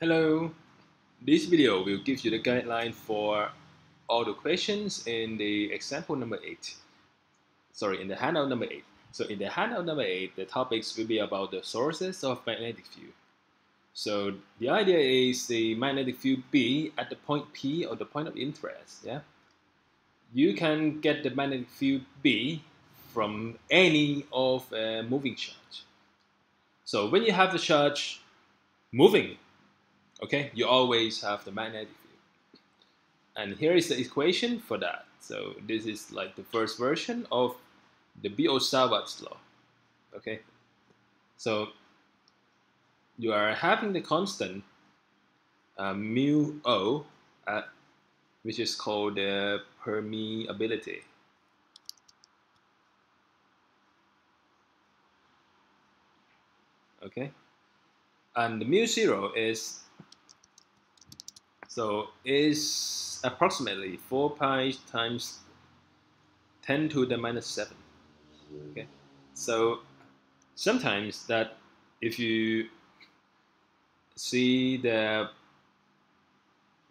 Hello, this video will give you the guideline for all the questions in the example number 8. Sorry, in the handout number 8. So in the handout number 8, the topics will be about the sources of magnetic field. So the idea is the magnetic field B at the point P or the point of interest. Yeah, you can get the magnetic field B from any of a moving charge. So when you have the charge moving, okay, you always have the magnetic field. And here is the equation for that. So this is like the first version of the Biot-Savart's law. Okay, so you are having the constant mu O, which is called the permeability. Okay, and the mu zero is approximately 4 pi times 10 to the minus 7. Okay, so sometimes that if you see the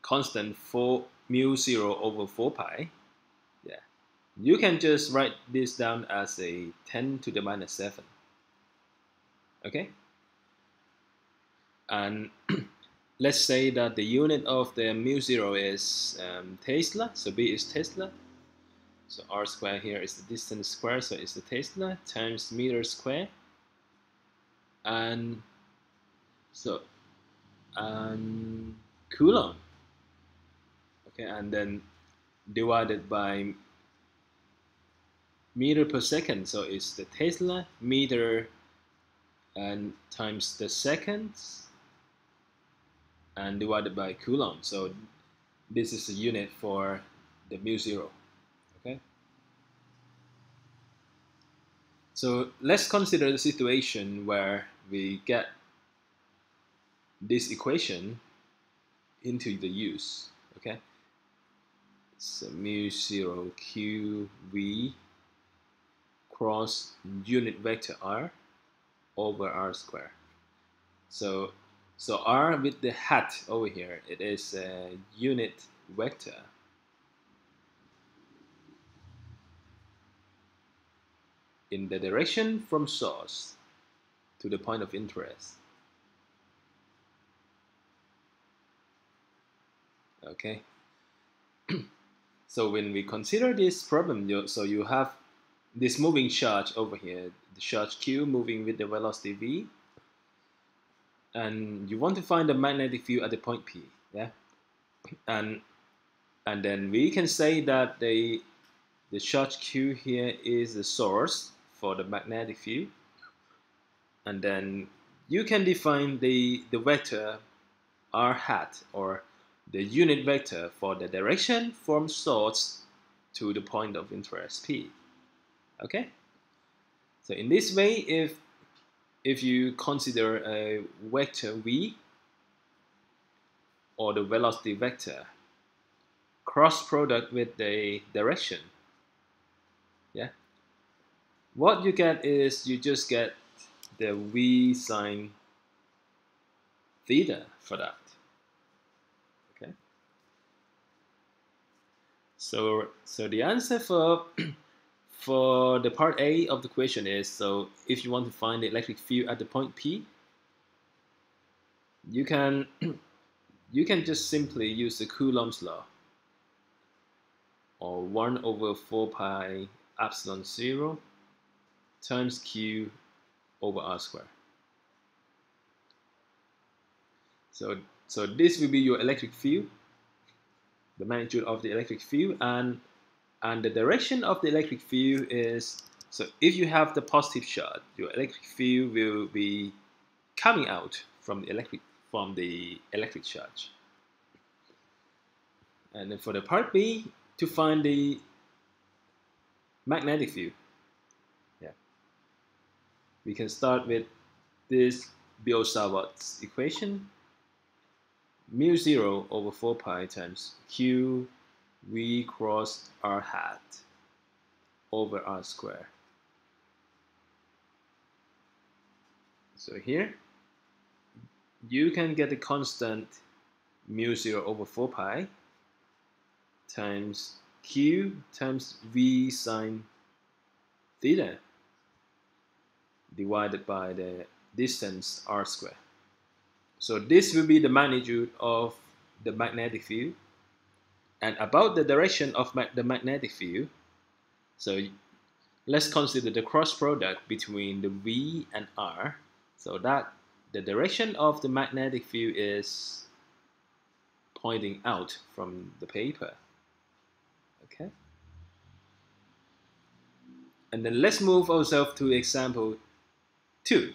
constant for mu 0 over 4 pi, yeah, you can just write this down as a 10 to the minus 7. Okay, and let's say that the unit of the mu 0 is Tesla, so B is Tesla. So r square here is the distance square, so it's the Tesla times meter square, and so Coulomb. Okay, and then divided by meter per second, so it's the Tesla meter and times the seconds and divided by Coulomb. So this is the unit for the mu 0. Okay, so let's consider the situation where we get this equation into the use. Okay, so mu 0 q v cross unit vector r over r square. So r with the hat over here, it is a unit vector in the direction from source to the point of interest. Okay, so when we consider this problem, so you have this moving charge over here, the charge q moving with the velocity v, and you want to find the magnetic field at the point P. Yeah, and then we can say that the charge q here is the source for the magnetic field, and then you can define the vector r hat, or the unit vector for the direction from source to the point of interest P. Okay, so in this way, if you consider a vector v or the velocity vector cross product with the direction, yeah, what you get is you just get the v sine theta for that. Okay, so the answer for for the part A of the question is, so if you want to find the electric field at the point P, you can you can just simply use the Coulomb's law, or 1 over 4 pi epsilon 0 times q over r square. So this will be your electric field, the magnitude of the electric field, and the direction of the electric field is, so if you have the positive charge, your electric field will be coming out from the electric charge. And then for the part B, to find the magnetic field, yeah, we can start with this Biot-Savart's equation, mu 0 over 4 pi times q v cross r hat over r square. So here you can get the constant mu0/4 pi times q times v sine theta divided by the distance r squared. So this will be the magnitude of the magnetic field. And about the direction of the magnetic field, so let's consider the cross product between the V and R, so that the direction of the magnetic field is pointing out from the paper. Okay. And then let's move ourselves to example 2.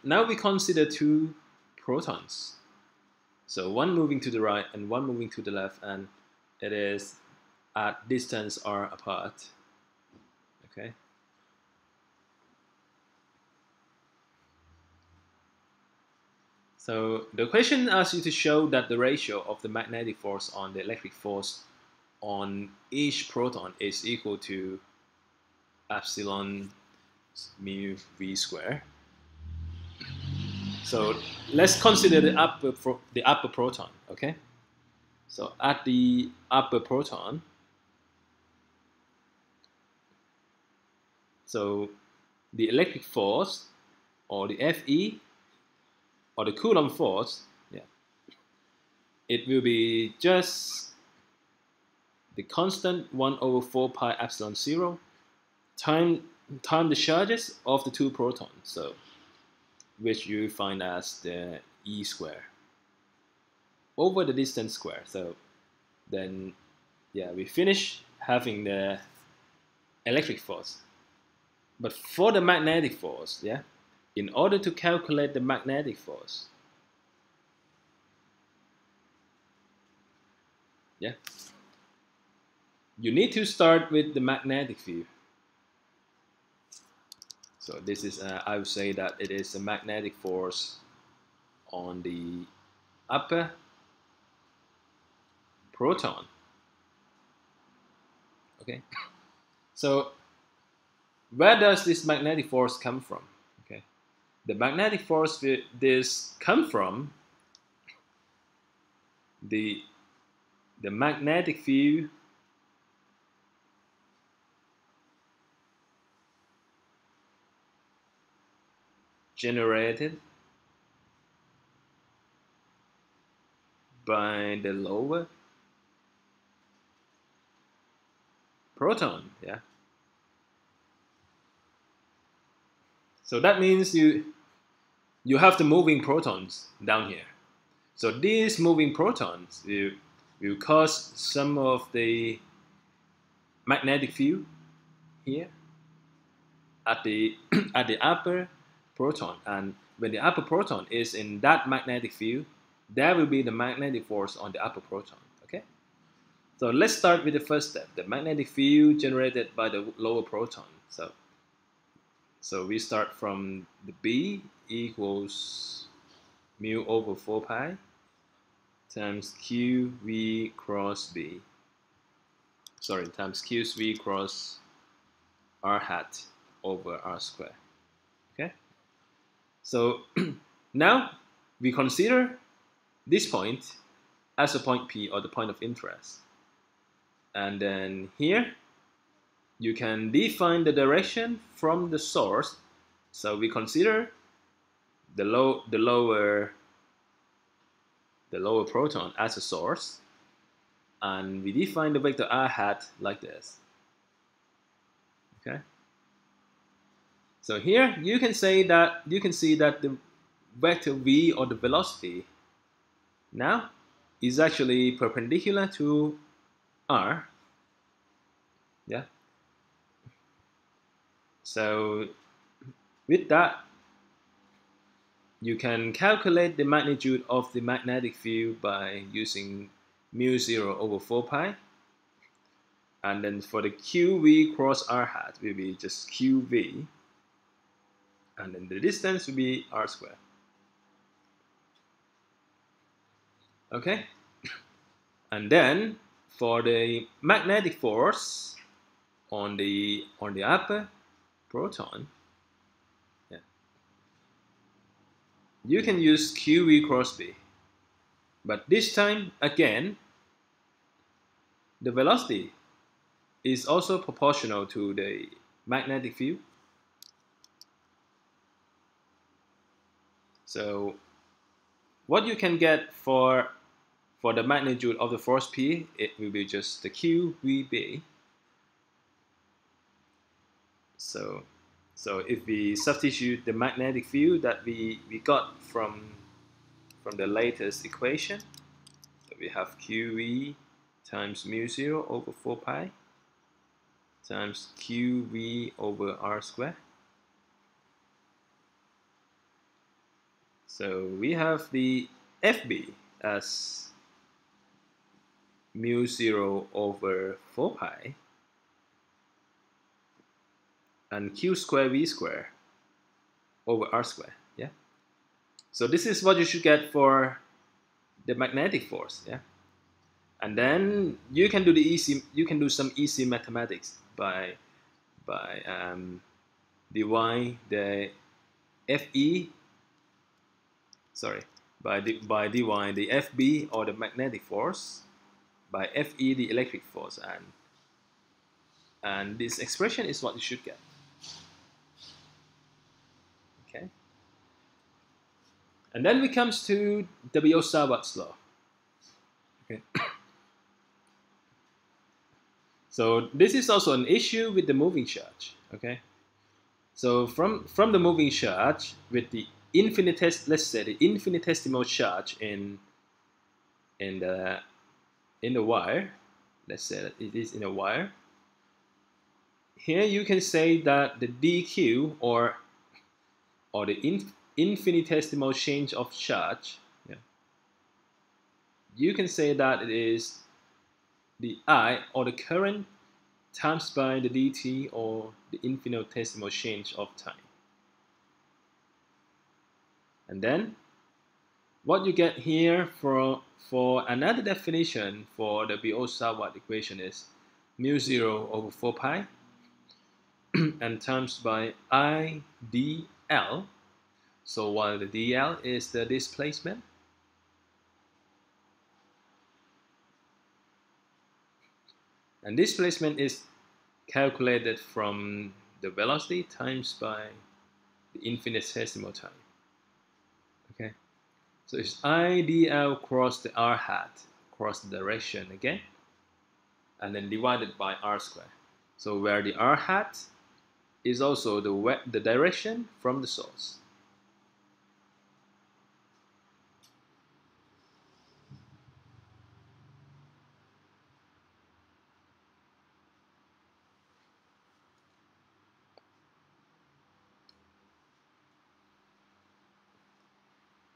Now we consider 2 protons. So one moving to the right and one moving to the left, and it is at distance r apart. Okay. So the question asks you to show that the ratio of the magnetic force on the electric force on each proton is equal to epsilon mu v square. So let's consider the upper proton. Okay. So at the upper proton, so the electric force, or the Fe, or the Coulomb force, it will be just the constant 1/4 pi epsilon 0 time the charges of the 2 protons, so which you find as the E square over the distance square. So then, we finish having the electric force. But for the magnetic force, in order to calculate the magnetic force, you need to start with the magnetic field. So this is, I would say that it is a magnetic force on the upper proton. Okay. So where does this magnetic force come from? Okay. The magnetic force will come from the magnetic field generated by the lower proton. So that means you have the moving protons down here. So these moving protons will cause some of the magnetic field here at the upper proton, and when the upper proton is in that magnetic field, there will be the magnetic force on the upper proton. Okay. So let's start with the first step, the magnetic field generated by the lower proton. So we start from the B equals mu/4 pi times QV cross B. Sorry, times QV cross R hat over R square. Okay. So now we consider this point as a point P, or the point of interest. And then here you can define the direction from the source. So we consider the lower proton as a source, and we define the vector r hat like this. Okay. So here you can see that the vector v, or the velocity, now is actually perpendicular to r. So with that, you can calculate the magnitude of the magnetic field by using mu0/4 pi. And then for the QV cross R hat will be just QV. And then the distance will be R squared. Okay? And then for the magnetic force on the upper proton, you can use QV cross B. But this time, again, the velocity is also proportional to the magnetic field. So what you can get for the magnitude of the force P, it will be just the QVB. So if we substitute the magnetic field that we got from the latest equation, so we have QV times mu0 over 4 pi times QV over r squared. So we have the FB as mu0 over 4 pi and q square v square over r square. Yeah. So this is what you should get for the magnetic force. Yeah. And then you can do some easy mathematics by divide the FE. Sorry, by divide the FB or the magnetic force by FE the electric force, and this expression is what you should get. Okay. And then we comes to the Biot-Savart's law. Okay. So this is also an issue with the moving charge. Okay. So from the moving charge with the let's say the infinitesimal charge in the wire, let's say that it is in a wire. Here you can say that the dq or the infinitesimal change of charge, yeah, you can say that it is the I or the current times by the dt or the infinitesimal change of time. And then what you get here for another definition for the Biot-Savart equation is mu0 over 4 pi and times by I dl. So while the dl is the displacement, and displacement is calculated from the velocity times by the infinitesimal time. Okay, so it's I dl cross the r hat, cross the direction again, and then divided by r squared. So where the r hat is also the direction from the source.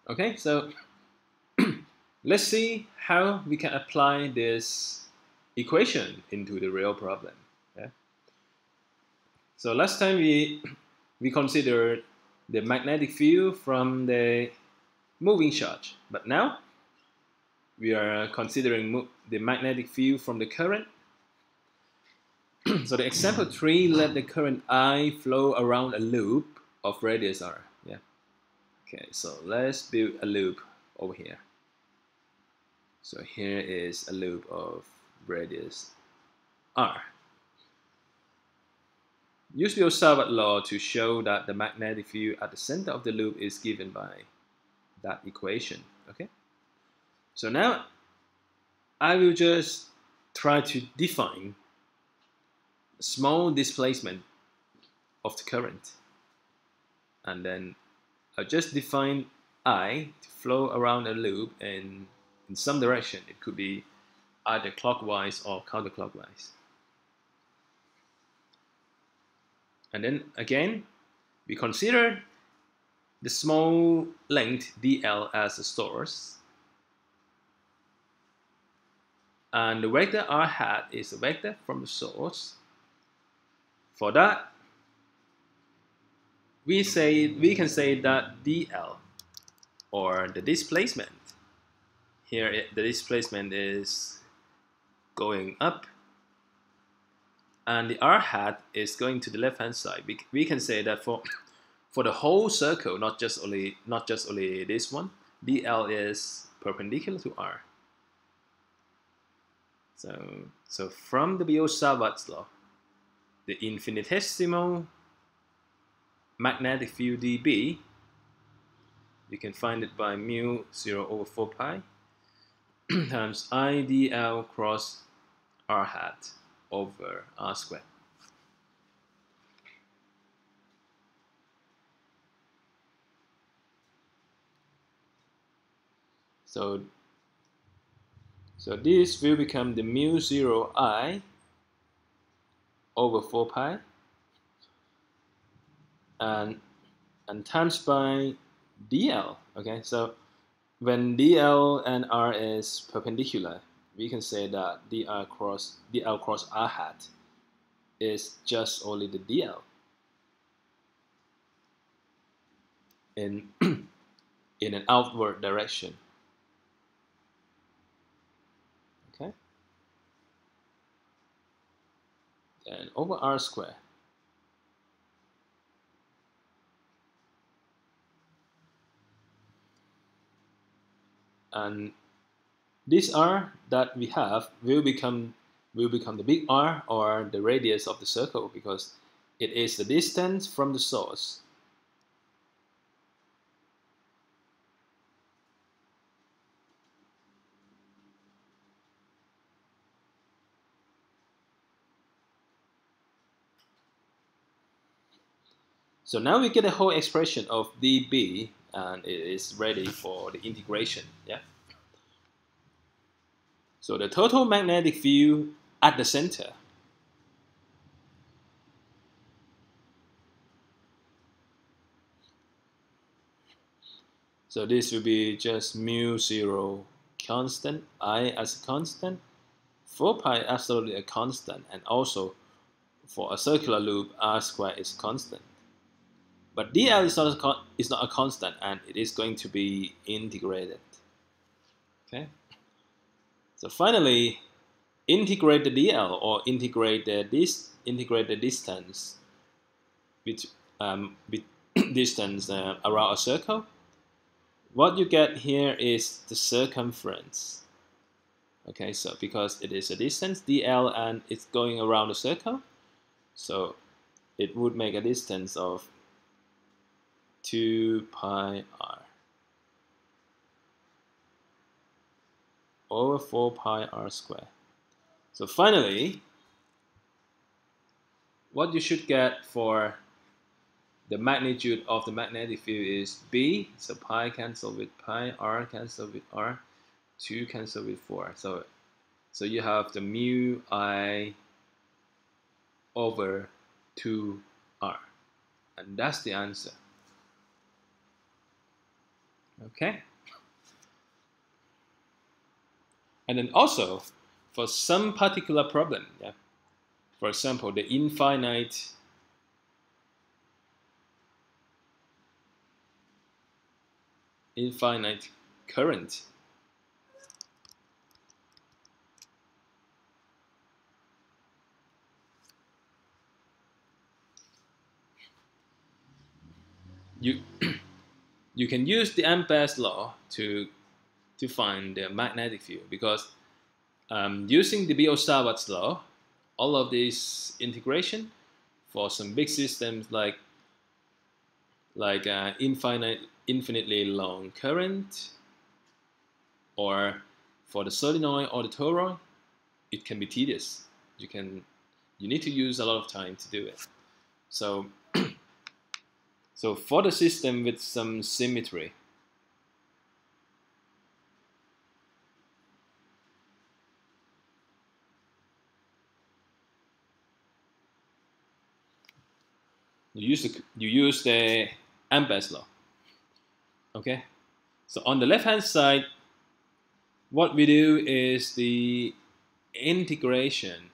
Okay, so let's see how we can apply this equation into the real problem. Okay? So last time we considered the magnetic field from the moving charge, but now we are considering the magnetic field from the current. So the example 3, let the current I flow around a loop of radius r. Yeah. Okay, so let's build a loop over here. So here is a loop of radius r. Use Biot-Savart law to show that the magnetic field at the center of the loop is given by that equation. Okay. So now I will just try to define a small displacement of the current, and then I'll just define I to flow around a loop in some direction. It could be either clockwise or counterclockwise. And then again, we consider the small length dl as a source, and the vector r hat is a vector from the source. For that, we can say that dl, or the displacement, here the displacement is going up, and the r hat is going to the left hand side. We can say that for the whole circle, not just only this one, dl is perpendicular to r. So from the Biot-Savart's law, the infinitesimal magnetic field dB, you can find it by mu 0 over 4 pi times I dl cross r hat over r squared. So this will become the mu 0 I over 4 pi and times by dl. Okay, so when dl and r is perpendicular, we can say that dl cross r hat is just only the dl in in an outward direction. Okay, and over r squared. And this r that we have will become the big R, or the radius of the circle, because it is the distance from the source. So now we get a whole expression of dB, and it is ready for the integration. Yeah. So the total magnetic field at the center so this will be just mu 0 constant, I as a constant, 4 pi absolutely a constant, and also for a circular loop r squared is constant. But dl is not a constant, and it is going to be integrated. Okay. So finally, integrate the dl, or integrate the distance distance around a circle. What you get here is the circumference. Okay, so because it is a distance dl and it's going around a circle, so it would make a distance of 2 pi r over 4 pi r squared. So finally, what you should get for the magnitude of the magnetic field is B. So pi cancel with pi, r cancel with r, 2 cancel with 4. So you have the mu I over 2r, and that's the answer. Okay. And then also, for some particular problem, yeah, for example, the infinite current, you you can use the Ampere's law to find the magnetic field, because using the Biot-Savart's law, all of this integration for some big systems like infinitely long current, or for the solenoid or the toroid, it can be tedious. You need to use a lot of time to do it. So so for the system with some symmetry, you use the Ampere's law. Okay, so on the left hand side, what we do is the integration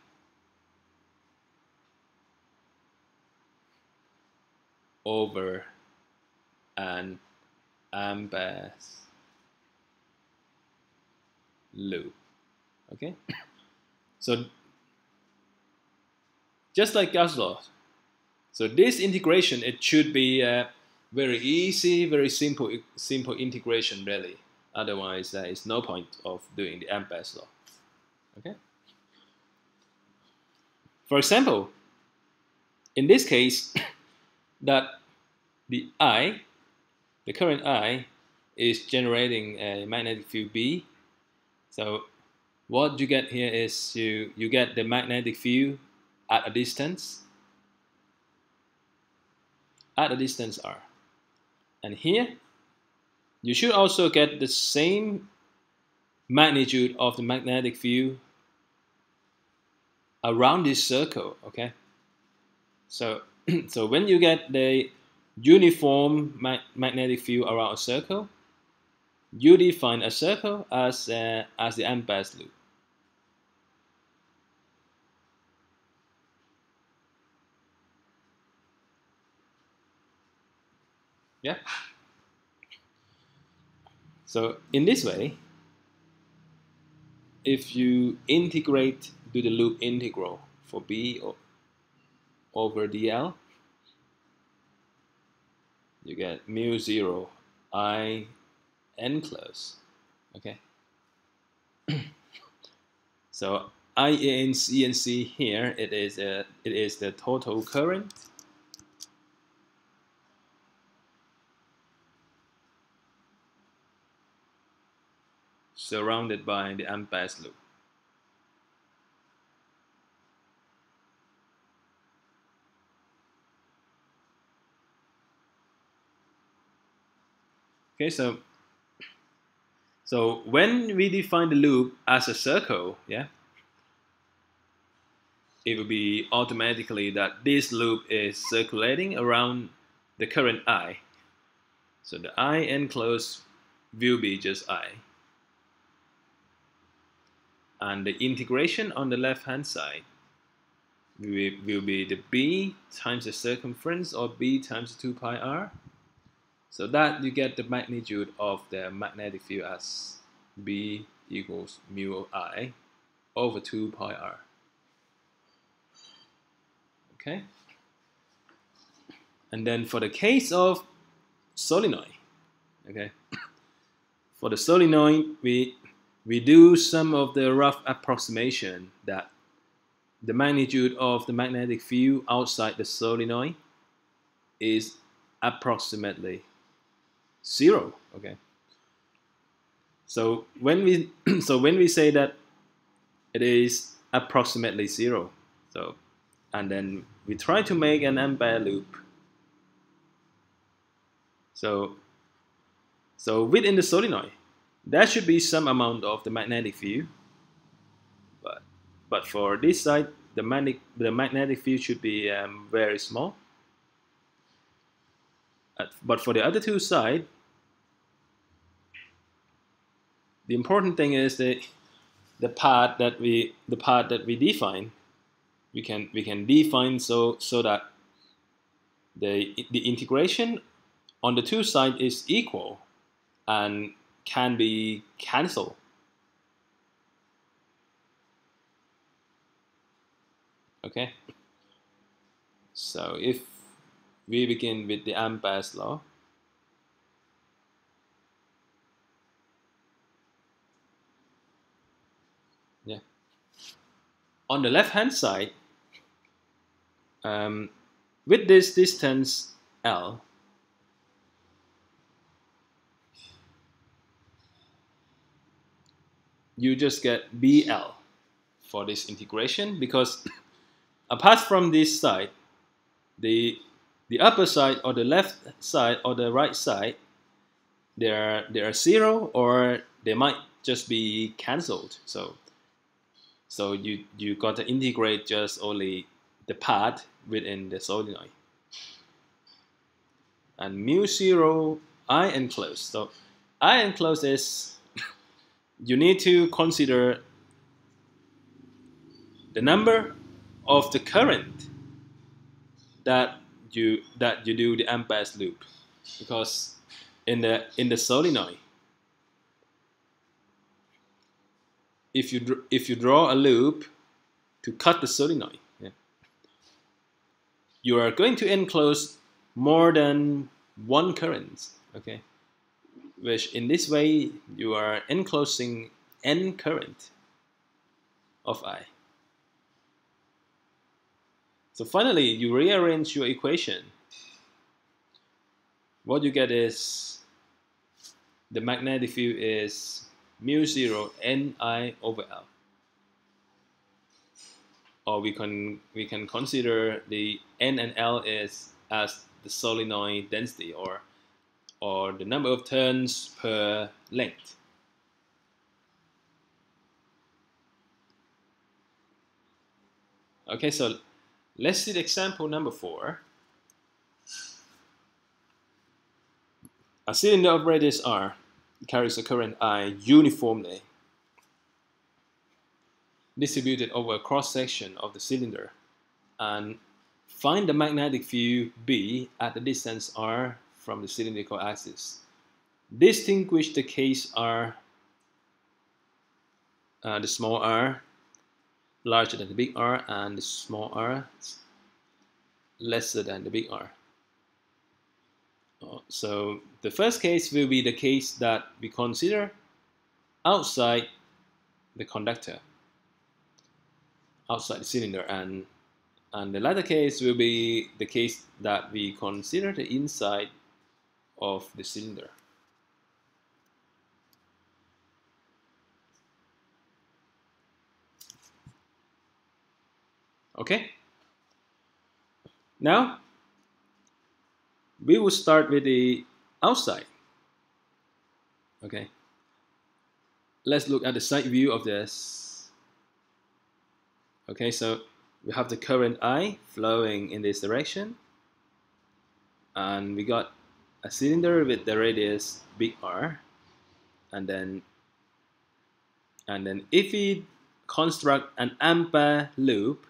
over an Ampere's loop. Okay, so just like Gauss' law, so this integration, it should be very easy, very simple integration really. Otherwise, there is no point of doing the Ampere's law. Okay. For example, in this case, that the current I, is generating a magnetic field B. So what you get here is you get the magnetic field at a distance r. And here, you should also get the same magnitude of the magnetic field around this circle, okay? So, so when you get the uniform magnetic field around a circle, you define a circle as the Ampere's loop. Yeah. So in this way, if you integrate, do the loop integral for B over dl, you get mu 0 I n close. Okay. So I in C here, it is the total current surrounded by the Ampere's loop. Okay, so when we define the loop as a circle, yeah, it will be automatically that this loop is circulating around the current I. So the I enclosed will be just I. And the integration on the left-hand side will be the B times the circumference, or B times 2 pi r. So that you get the magnitude of the magnetic field as B equals mu I over 2 pi r. Okay? And then for the case of solenoid, okay, for the solenoid, we do some of the rough approximation that the magnitude of the magnetic field outside the solenoid is approximately 0. Okay. So when we say that it is approximately 0, so and then we try to make an Ampere loop. So within the solenoid, there should be some amount of the magnetic field, but for this side, the magnetic field should be very small. But for the other two sides, the important thing is the part that we define. We can define so that the integration on the two sides is equal and can be cancelled. Okay. So if we begin with the Ampere's law, yeah. On the left-hand side, with this distance L, you just get BL for this integration, because apart from this side, the upper side or the left side or the right side, they are 0, or they might just be cancelled. So you got to integrate just only the part within the solenoid. And mu 0 I enclosed. So I enclosed is you need to consider the number of the current that you do the Ampere's loop, because in the solenoid, if you draw a loop to cut the solenoid, yeah, you are going to enclose more than one current, okay, which in this way you are enclosing n current of I. So finally, you rearrange your equation. What you get is the magnetic field is mu0 Ni over L. Or we can consider the N and L as the solenoid density, or the number of turns per length. Okay, so let's see the example number 4. A cylinder of radius r carries a current I uniformly distributed over a cross-section of the cylinder, and find the magnetic field B at the distance r from the cylindrical axis. Distinguish the case r, the small r larger than the big R, and the small r lesser than the big R. So the first case will be the case that we consider outside the conductor, outside the cylinder, and the latter case will be the case that we consider the inside of the cylinder. Okay? Now, we will start with the outside. Okay? Let's look at the side view of this. Okay, so we have the current I flowing in this direction, and we got a cylinder with the radius big R, and then if we construct an ampere loop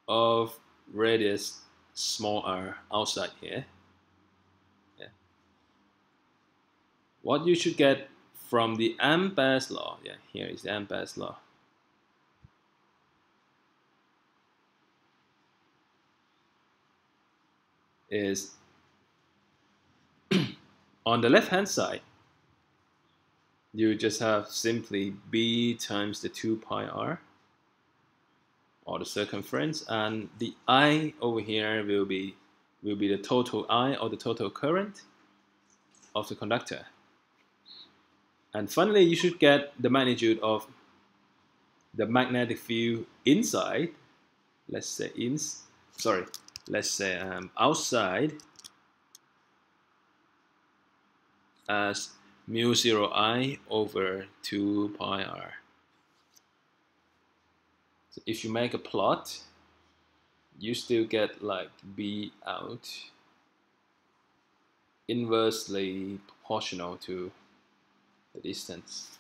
of radius small r outside here, yeah, what you should get from the Ampere's law, yeah, here is the Ampere's law, is on the left hand side, you just have simply B times the 2 pi r, or the circumference, and the I over here will be the total I, or the total current of the conductor. And finally, you should get the magnitude of the magnetic field inside, let's say outside, as mu0 I over 2 pi r. So if you make a plot, you still get like B out inversely proportional to the distance.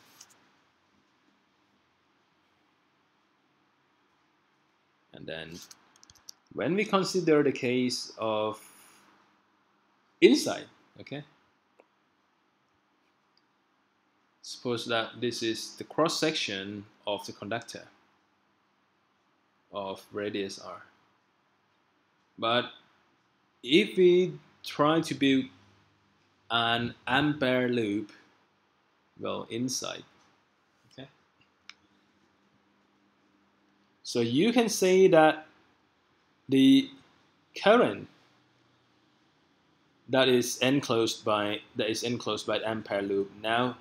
And then when we consider the case of inside, okay, suppose that this is the cross section of the conductor of radius r. But if we try to build an ampere loop, well, inside, okay, so you can say that the current that is enclosed by the ampere loop, now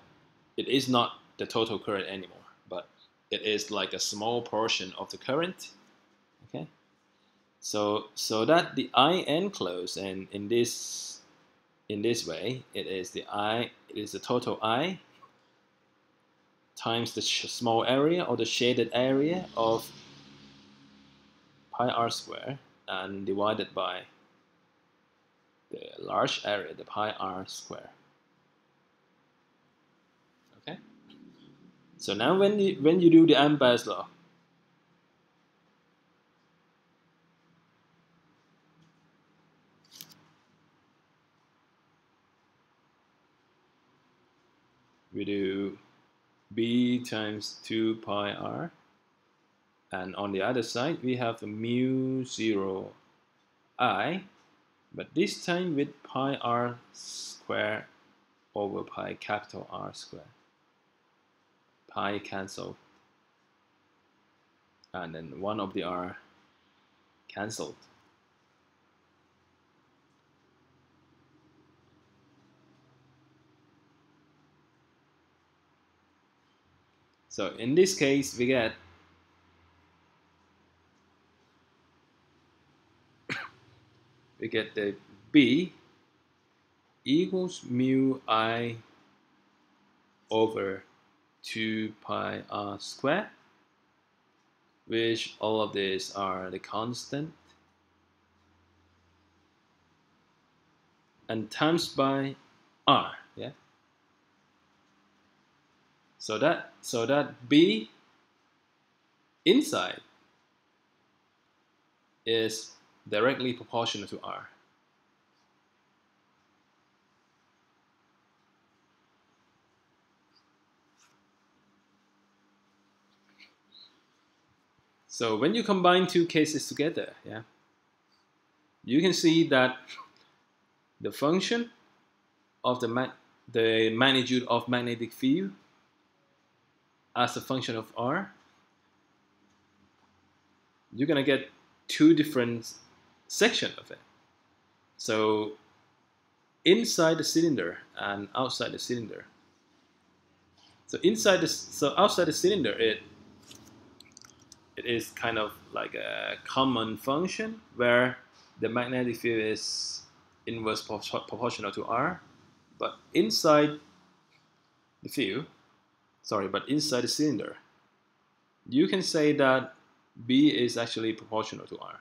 it is not the total current anymore, but it is like a small portion of the current. Okay, so that the I enclosed, and in this way, it is the total I times the small area, or the shaded area, of pi r square, and divided by the large area, the pi r square. Okay. So now when you do the Ampere's law, we do B times 2 pi r, and on the other side we have mu0 I but this time with pi r square over pi capital R square. Pi cancel, and then one of the r cancelled. So in this case, we get the B equals mu I over 2 pi r squared, which all of these are the constant, and times by r. Yeah. So that B inside is directly proportional to r. So when you combine two cases together, yeah, you can see that the function of the magnitude of magnetic field as a function of r, you're gonna get two different sections of it. So inside the cylinder and outside the cylinder. So outside the cylinder, it is kind of like a common function where the magnetic field is inverse proportional to r, but inside the cylinder, you can say that B is actually proportional to r.